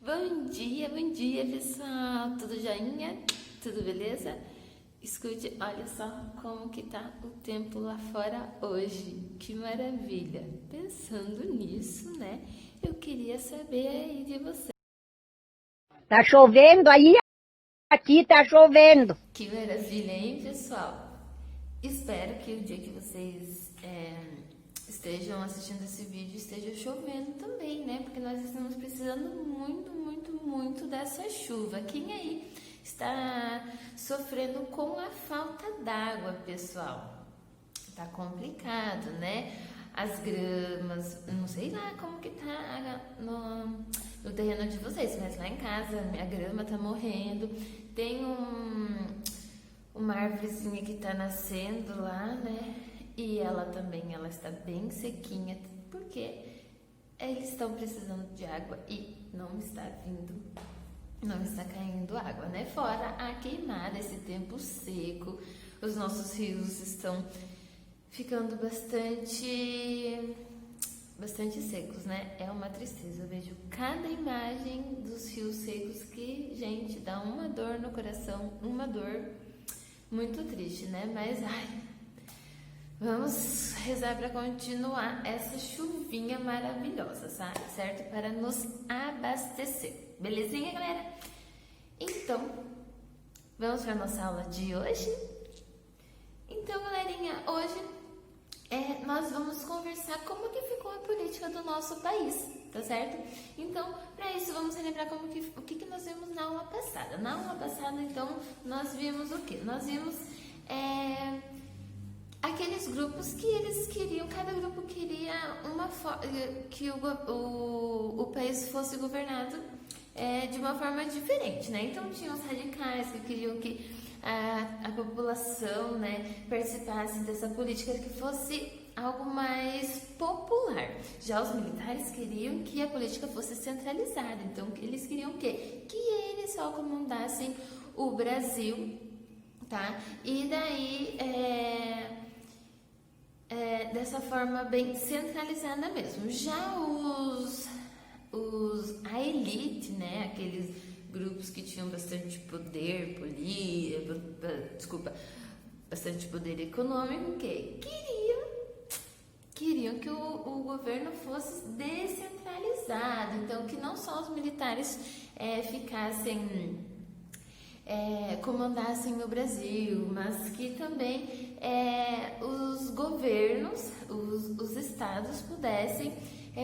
Bom dia pessoal, tudo joinha? Tudo beleza? Escute, olha só como que tá o tempo lá fora hoje, que maravilha! Pensando nisso, né, eu queria saber aí de você. Tá chovendo aí? Aqui tá chovendo. Que maravilha, hein pessoal? Espero que o dia que vocês estejam assistindo esse vídeo esteja chovendo também, né? Porque nós estamos precisando muito dessa chuva. Quem aí está sofrendo com a falta d'água, pessoal? Tá complicado, né? As gramas, não sei lá como que tá no terreno de vocês, mas lá em casa a grama tá morrendo. Tem uma árvorezinha que tá nascendo lá, né? E ela também, ela está bem sequinha, porque eles estão precisando de água e não está caindo água, né? Fora a queimada, esse tempo seco, os nossos rios estão ficando bastante secos, né? É uma tristeza. Eu vejo cada imagem dos rios secos que, gente, dá uma dor no coração, uma dor muito triste, né? Mas, vamos rezar para continuar essa chuvinha maravilhosa, certo? Para nos abastecer. Belezinha, galera? Então, vamos para a nossa aula de hoje? Então, galerinha, hoje nós vamos conversar como que ficou a política do nosso país, tá certo? Então, para isso, vamos relembrar o que nós vimos na aula passada. Na aula passada, então, nós vimos o quê? Nós vimos aqueles grupos que eles queriam, cada grupo queria que o país fosse governado de uma forma diferente, né? Então, tinha os radicais que queriam que a população, né, participasse dessa política, que fosse algo mais popular. Já os militares queriam que a política fosse centralizada. Então, eles queriam o quê? Que eles só comandassem o Brasil, tá? E daí, dessa forma bem centralizada mesmo. Já a elite, né, aqueles grupos que tinham bastante poder bastante poder econômico, que queriam que o governo fosse descentralizado, então que não só os militares comandassem o Brasil, mas que também os governos, os estados pudessem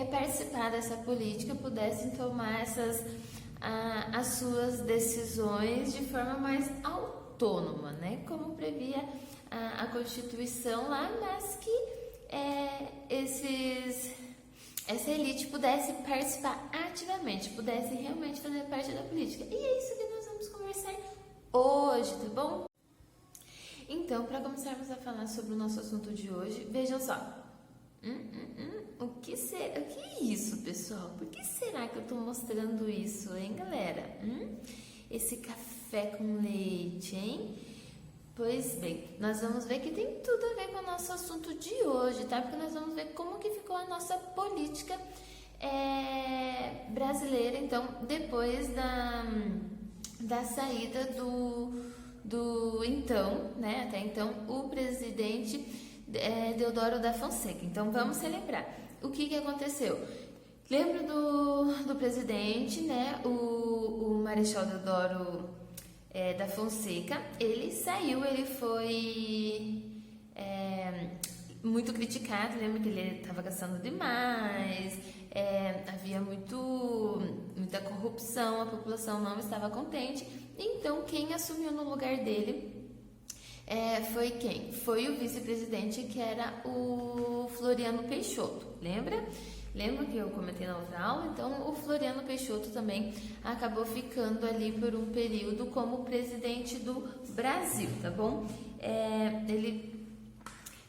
participar dessa política, pudessem tomar as suas decisões de forma mais autônoma, né? Como previa a Constituição lá, mas que essa elite pudesse participar ativamente, pudesse realmente fazer parte da política. E é isso que nós vamos conversar hoje, tá bom? Então, para começarmos a falar sobre o nosso assunto de hoje, vejam só. O que é isso, pessoal? Por que será que eu tô mostrando isso, hein, galera? Esse café com leite, hein? Pois bem, nós vamos ver que tem tudo a ver com o nosso assunto de hoje, tá? Porque nós vamos ver como que ficou a nossa política brasileira, então, depois da saída do então, né? Até então, o presidente Deodoro da Fonseca. Então, vamos relembrar. O que aconteceu? Lembra do presidente, né? O Marechal Deodoro da Fonseca. Ele saiu, ele foi muito criticado. Lembra que ele estava gastando demais, havia muita corrupção, a população não estava contente. Então, quem assumiu no lugar dele foi quem? Foi o vice-presidente, que era o Floriano Peixoto, lembra? Lembra que eu comentei na outra aula? Então, o Floriano Peixoto também acabou ficando ali por um período como presidente do Brasil, tá bom? Ele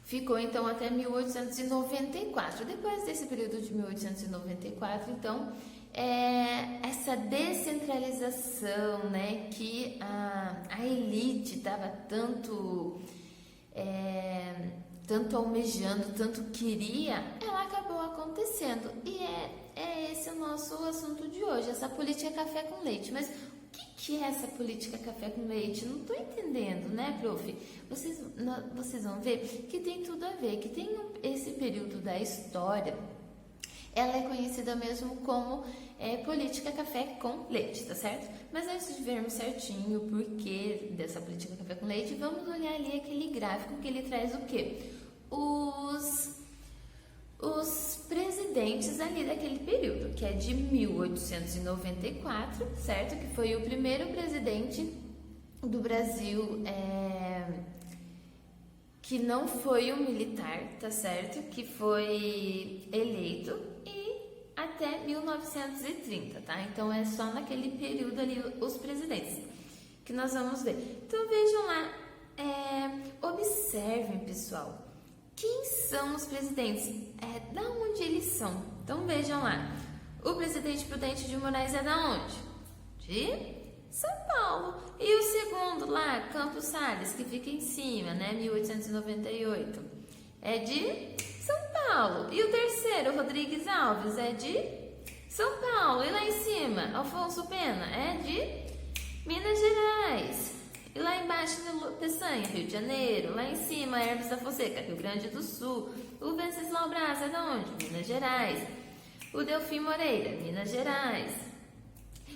ficou, então, até 1894. Depois desse período de 1894, então, essa descentralização, né, que a elite estava tanto almejando, tanto queria, ela acabou acontecendo. E é esse o nosso assunto de hoje, essa política café com leite. Mas o que é essa política café com leite? Não estou entendendo, né, prof? Vocês vão ver que tem tudo a ver, que tem esse período da história. Ela é conhecida mesmo como política café com leite, tá certo? Mas antes de vermos certinho o porquê dessa política café com leite, vamos olhar ali aquele gráfico que ele traz o quê? Os presidentes ali daquele período, que é de 1894, certo? Que foi o primeiro presidente do Brasil que não foi um militar, tá certo? Que foi eleito até 1930, tá? Então é só naquele período ali os presidentes que nós vamos ver. Então vejam lá, observem, pessoal, quem são os presidentes? Da onde eles são? Então vejam lá, o presidente Prudente de Moraes é da onde? De São Paulo. E o segundo lá, Campos Salles, que fica em cima, né? 1898, é de São Paulo. E o terceiro, Rodrigues Alves, é de São Paulo. E lá em cima, Alfonso Pena, é de Minas Gerais. E lá embaixo, Peçanha, Rio de Janeiro. Lá em cima, Hermes da Fonseca, Rio Grande do Sul. O Venceslau Braz é de onde? Minas Gerais. O Delfim Moreira, Minas Gerais.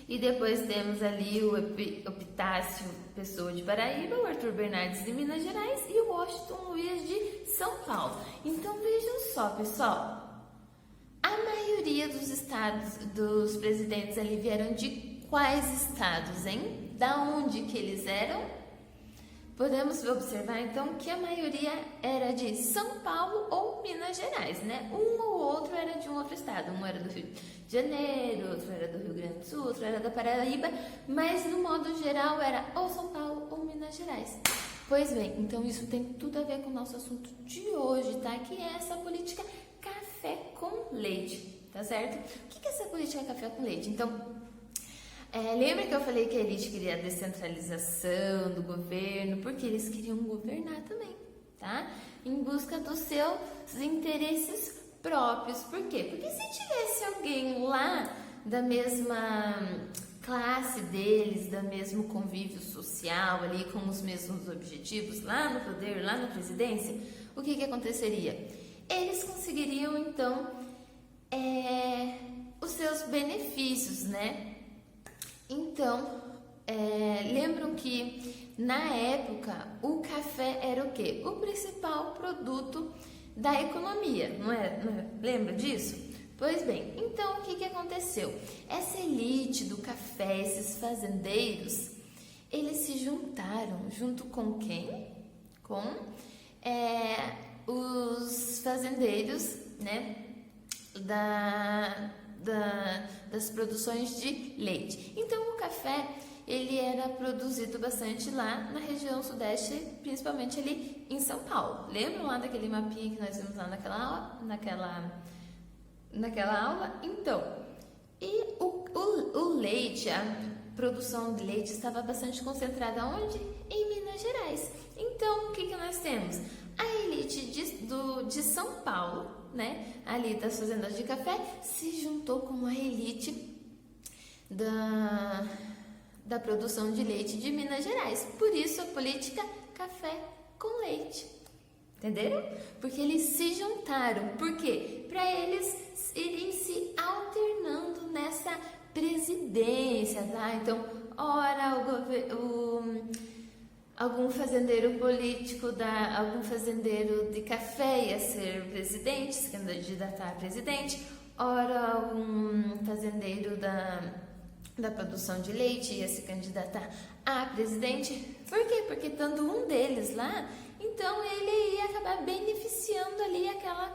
E depois temos ali o Epitácio Pessoa de Paraíba, o Arthur Bernardes de Minas Gerais e o Washington Luiz de São Paulo. Então vejam só, pessoal, a maioria dos estados, dos presidentes ali vieram de quais estados, hein? Da onde que eles eram? Podemos observar então que a maioria era de São Paulo ou Minas Gerais, né? Um ou outro era de um outro estado, um era do Rio de Janeiro, outro era do Rio Grande do Sul, outro era da Paraíba, mas no modo geral era ou São Paulo ou Minas Gerais. Pois bem, então isso tem tudo a ver com o nosso assunto de hoje, tá? Que é essa política café com leite, tá certo? O que é essa política café com leite? Então, lembra que eu falei que a elite queria a descentralização do governo, porque eles queriam governar também, tá? Em busca dos seus interesses próprios. Por quê? Porque se tivesse alguém lá da mesma classe deles, do mesmo convívio social ali, com os mesmos objetivos, lá no poder, lá na presidência, o que aconteceria? Eles conseguiriam, então, os seus benefícios, né? Então, lembram que na época o café era o quê? O principal produto da economia, não é? Lembra disso? Pois bem, então o que aconteceu? Essa elite do café, esses fazendeiros, eles se juntaram junto com quem? Com os fazendeiros, né? Das produções de leite. Então o café ele era produzido bastante lá na região sudeste, principalmente ali em São Paulo. Lembram lá daquele mapinha que nós vimos lá naquela aula? Então, e o leite, a produção de leite estava bastante concentrada onde? Em Minas Gerais. Então, o que nós temos? A elite de São Paulo, né, ali das fazendas de café, se juntou com a elite da produção de leite de Minas Gerais. Por isso a política café com leite. Entenderam? Porque eles se juntaram. Por quê? Para eles irem se alternando nessa presidência, tá? Então, ora algum fazendeiro político, algum fazendeiro de café ia ser presidente, se candidatar a presidente, ora algum fazendeiro da produção de leite ia se candidatar a presidente. Por quê? Porque estando um deles lá, então ele ia acabar beneficiando ali aquela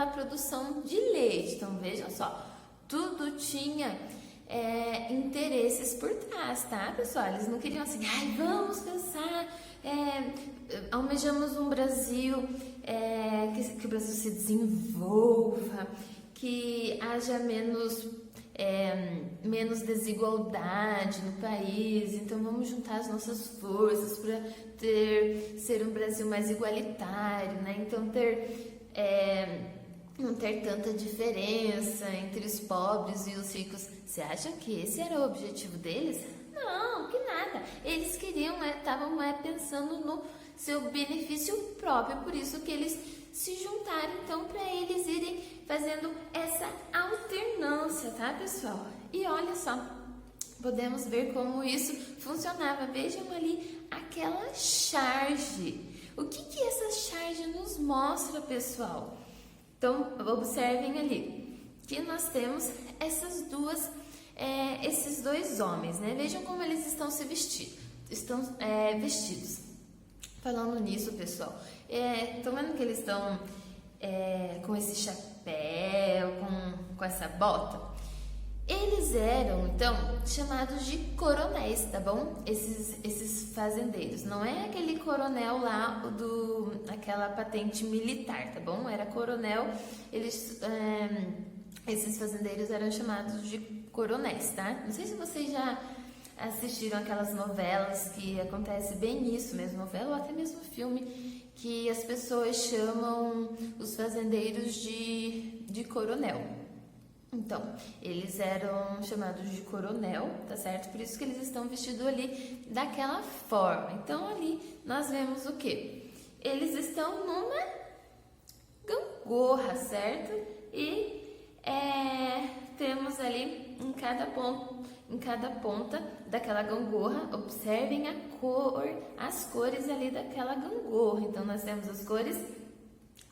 produção de leite. Então vejam só, tudo tinha interesses por trás, tá, pessoal? Eles não queriam assim, vamos pensar, almejamos um Brasil, que o Brasil se desenvolva, que haja menos menos desigualdade no país, então vamos juntar as nossas forças para ser um Brasil mais igualitário, né? Então não ter tanta diferença entre os pobres e os ricos. Você acha que esse era o objetivo deles? Não, que nada. Eles queriam, estavam pensando no seu benefício próprio, por isso que eles se juntaram, então, para eles irem fazendo essa alternância, tá, pessoal? E olha só, podemos ver como isso funcionava. Vejam ali aquela charge. O que essa charge nos mostra, pessoal? Então, observem ali que nós temos esses dois homens, né? Vejam como eles estão vestidos. Falando nisso, pessoal, estão vendo que eles estão com esse chapéu, com essa bota? Eles eram, então, chamados de coronéis, tá bom? Esses fazendeiros. Não é aquele coronel lá aquela patente militar, tá bom? Era coronel. Esses fazendeiros eram chamados de coronéis, tá? Não sei se vocês já assistiram aquelas novelas que acontece bem isso mesmo, novela ou até mesmo filme, que as pessoas chamam os fazendeiros de coronel. Então, eles eram chamados de coronel, tá certo? Por isso que eles estão vestidos ali daquela forma. Então, ali nós vemos o quê? Eles estão numa gangorra, certo? E temos ali em cada ponta daquela gangorra, observem as cores ali daquela gangorra. Então, nós temos as cores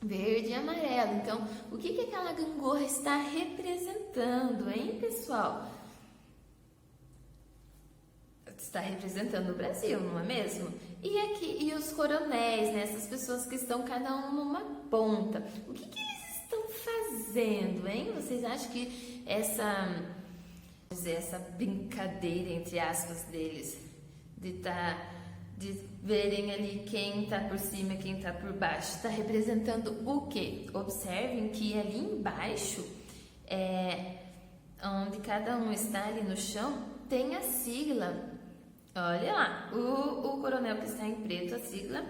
verde e amarelo. Então, o que aquela gangorra está representando, hein, pessoal? Está representando o Brasil, não é mesmo? E os coronéis, né? Essas pessoas que estão cada um numa ponta. O que eles estão fazendo, hein? Vocês acham que essa brincadeira, entre aspas, deles, de verem ali quem está por cima e quem está por baixo, está representando o quê? Observem que ali embaixo, onde cada um está ali no chão, tem a sigla. Olha lá, o coronel que está em preto, a sigla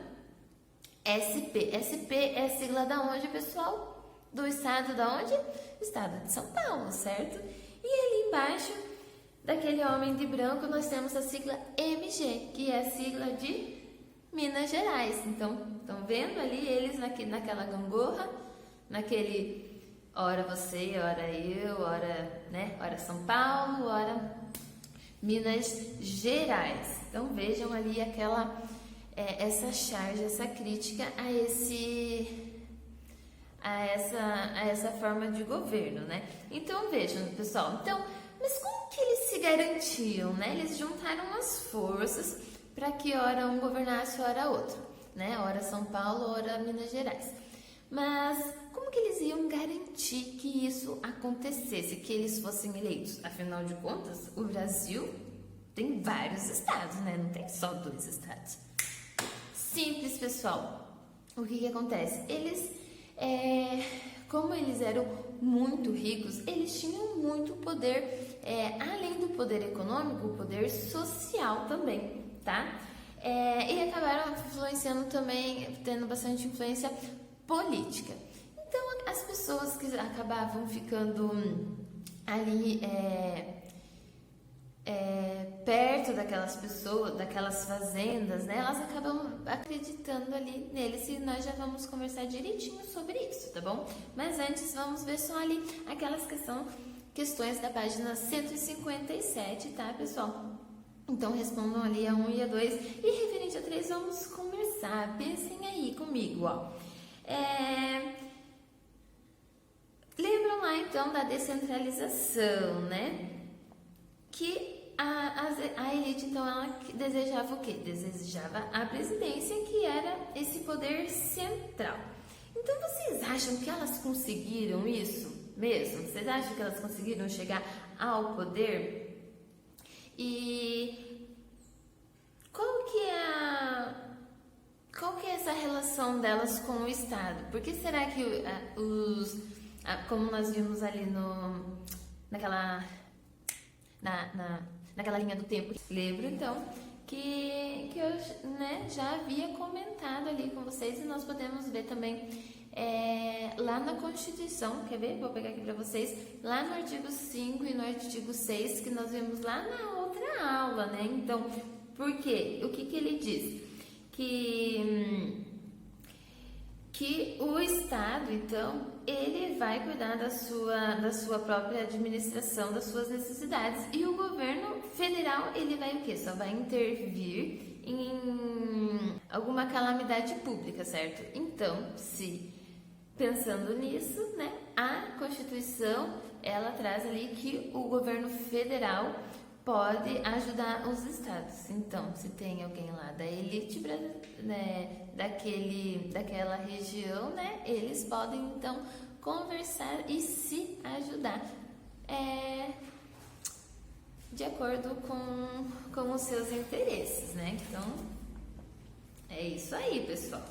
SP. SP é a sigla da onde, pessoal? Do estado da onde? Estado de São Paulo, certo? E ali embaixo daquele homem de branco nós temos a sigla MG, que é a sigla de Minas Gerais. Então, estão vendo ali eles naquela gangorra, naquele ora você, ora eu, ora São Paulo, ora Minas Gerais. Então, vejam ali essa charge, essa crítica a essa forma de governo, né? Então, vejam, pessoal, mas como que eles se garantiam, né? Eles juntaram as forças para que ora um governasse, ora outro, né? Ora São Paulo, ora Minas Gerais. Mas como que eles iam garantir que isso acontecesse, que eles fossem eleitos? Afinal de contas, o Brasil tem vários estados, né? Não tem só 2 estados. Simples, pessoal. O que acontece? Eles, como eles eram muito ricos, eles tinham muito poder, além do poder econômico, o poder social também, tá? E acabaram influenciando também, tendo bastante influência política. Então, as pessoas que acabavam ficando ali perto daquelas pessoas, daquelas fazendas, né? Elas acabam acreditando ali neles e nós já vamos conversar direitinho sobre isso, tá bom? Mas antes vamos ver só ali aquelas questões da página 157, tá, pessoal? Então respondam ali a 1 e a 2 e referente a 3 vamos conversar. Pensem aí comigo, ó. Lembram lá então da descentralização, né? Que a elite, então, ela desejava o quê? Desejava a presidência, que era esse poder central. Então, vocês acham que elas conseguiram isso mesmo? Vocês acham que elas conseguiram chegar ao poder? E qual que é essa relação delas com o Estado? Por que será que como nós vimos ali naquela naquela linha do tempo. Lembro, então, que eu, né, já havia comentado ali com vocês e nós podemos ver também lá na Constituição, quer ver? Vou pegar aqui para vocês, lá no artigo 5 e no artigo 6, que nós vimos lá na outra aula, né? Então, por quê? O que ele diz? Que o Estado, então, ele vai cuidar da sua própria administração, das suas necessidades. E o governo federal, ele vai o quê? Só vai intervir em alguma calamidade pública, certo? Então, pensando nisso, né, a Constituição, ela traz ali que o governo federal pode ajudar os estados. Então, se tem alguém lá da elite, né, daquela região, né, eles podem então conversar e se ajudar de acordo com os seus interesses, né? Então, é isso aí, pessoal.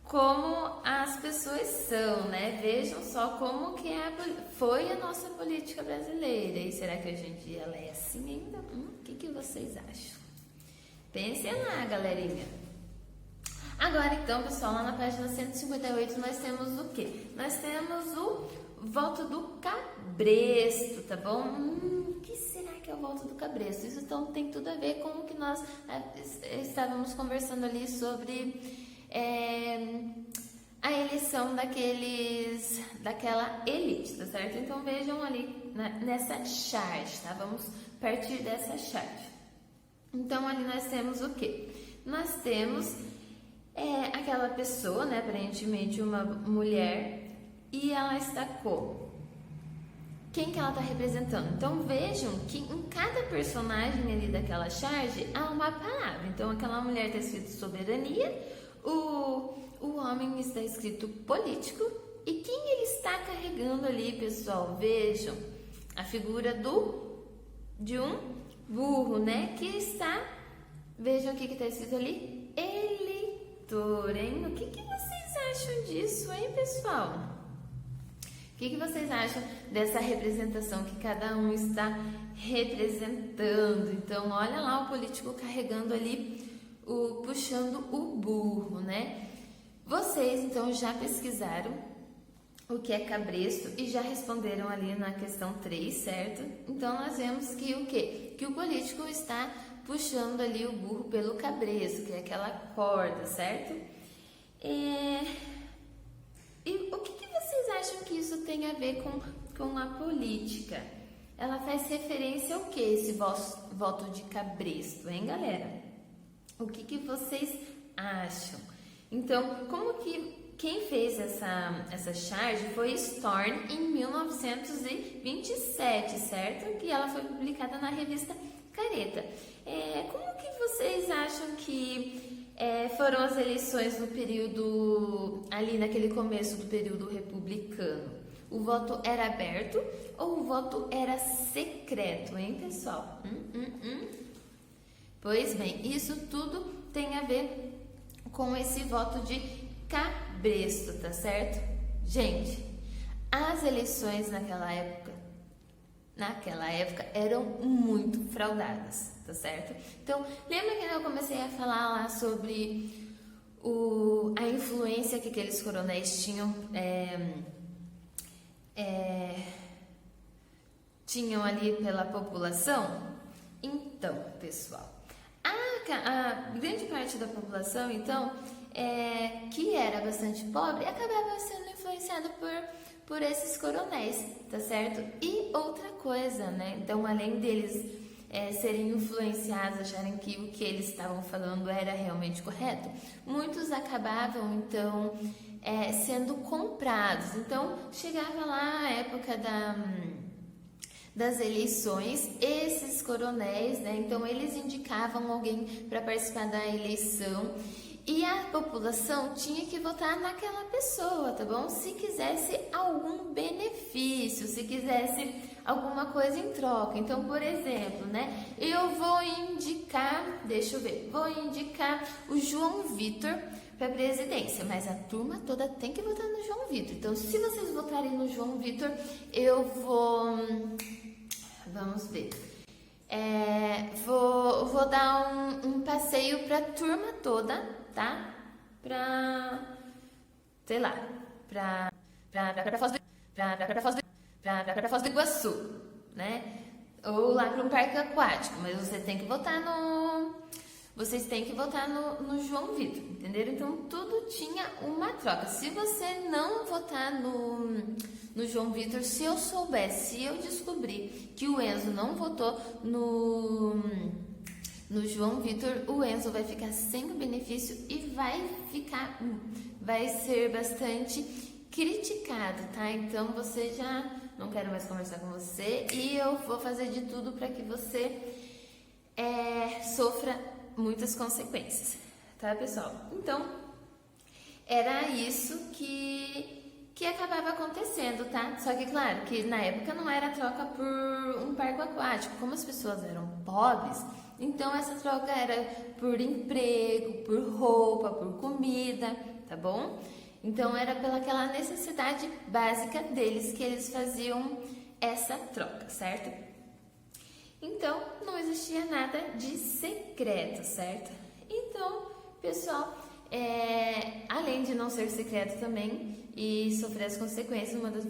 Como as pessoas são, né? Vejam só como que foi a nossa política brasileira. E será que hoje em dia ela é assim ainda? O que vocês acham? Pensem lá, galerinha. Agora, então, pessoal, lá na página 158 nós temos o quê? Nós temos o voto do cabresto, tá bom? O que será que é o voto do cabresto? Isso, então, tem tudo a ver com o que nós estávamos conversando ali sobre a eleição daquela elite, tá certo? Então vejam ali nessa chart, tá? Vamos partir dessa chart. Então ali nós temos o quê? Nós temos aquela pessoa, né? Aparentemente uma mulher, e ela está como? Quem que ela está representando? Então vejam que em cada personagem ali daquela charge há uma palavra. Então aquela mulher está escrito soberania, o homem está escrito político, e quem ele está carregando ali, pessoal? Vejam a figura de um burro, né? Que está, vejam o que está escrito ali, eleitor, hein? O que vocês acham disso, hein, pessoal? O que vocês acham dessa representação que cada um está representando? Então, olha lá o político carregando ali, puxando o burro, né? Vocês, então, já pesquisaram o que é cabresto e já responderam ali na questão 3, certo? Então, nós vemos que o quê? Que o político está puxando ali o burro pelo cabresto, que é aquela corda, certo? E o que vocês acham que isso tem a ver com a política? Ela faz referência ao que, esse voto de cabresto, hein, galera? O que vocês acham? Então, quem fez essa charge foi Storm em 1927, certo? Que ela foi publicada na revista Careta. Como que vocês acham que foram as eleições no período, ali naquele começo do período republicano? O voto era aberto ou o voto era secreto, hein, pessoal? Pois bem, isso tudo tem a ver com esse voto de cabresto, tá certo? Gente, as eleições naquela época eram muito fraudadas, tá certo? Então, lembra que eu comecei a falar lá sobre a influência que aqueles coronéis tinham ali pela população? Então, pessoal, a grande parte da população, então, que era bastante pobre, acabava sendo influenciada por esses coronéis, tá certo? E outra coisa, né? Então, além deles serem influenciados, acharem que o que eles estavam falando era realmente correto, muitos acabavam, então, sendo comprados. Então, chegava lá a época das eleições, esses coronéis, né? Então eles indicavam alguém para participar da eleição e a população tinha que votar naquela pessoa, tá bom? Se quisesse algum benefício, se quisesse alguma coisa em troca. Então, por exemplo, né? Eu vou indicar, vou indicar o João Vitor para presidência, mas a turma toda tem que votar no João Vitor. Então, se vocês votarem no João Vitor, eu vou Vamos ver. Vou dar um passeio pra turma toda, tá? Sei lá, pra Foz do Iguaçu, né? Ou lá para um parque aquático, mas vocês têm que votar no João Vitor, entenderam? Então tudo tinha uma troca. Se você não votar no João Vitor, se eu descobrir que o Enzo não votou no João Vitor, o Enzo vai ficar sem o benefício e vai ser bastante criticado, tá? Então você já não quero mais conversar com você e eu vou fazer de tudo para que você sofra muitas consequências, tá, pessoal? Então era isso que acabava acontecendo, tá? Só que claro que na época não era troca por um parque aquático, como as pessoas eram pobres, então essa troca era por emprego, por roupa, por comida, tá bom? Então era pelaquela necessidade básica deles que eles faziam essa troca, certo? Então não existia nada de secreto, certo? Então, pessoal, além de não ser secreto também e sofrer as consequências, uma das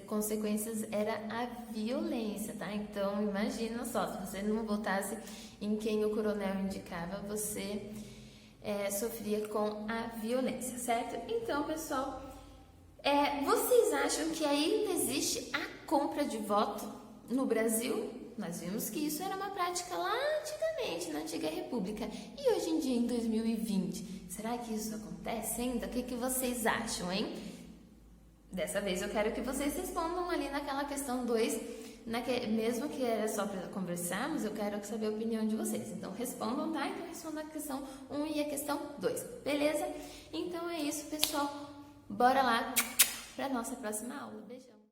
consequências era a violência, tá? Então imagina só, se você não votasse em quem o coronel indicava, você sofria com a violência, certo? Então, pessoal, vocês acham que ainda existe a compra de voto no Brasil? Nós vimos que isso era uma prática lá antigamente, na antiga república. E hoje em dia, em 2020, será que isso acontece ainda? O que vocês acham, hein? Dessa vez eu quero que vocês respondam ali naquela questão 2, mesmo que era só para conversarmos, eu quero saber a opinião de vocês. Então respondam, tá? Então respondam a questão 1 e a questão 2, beleza? Então é isso, pessoal. Bora lá para nossa próxima aula. Beijão!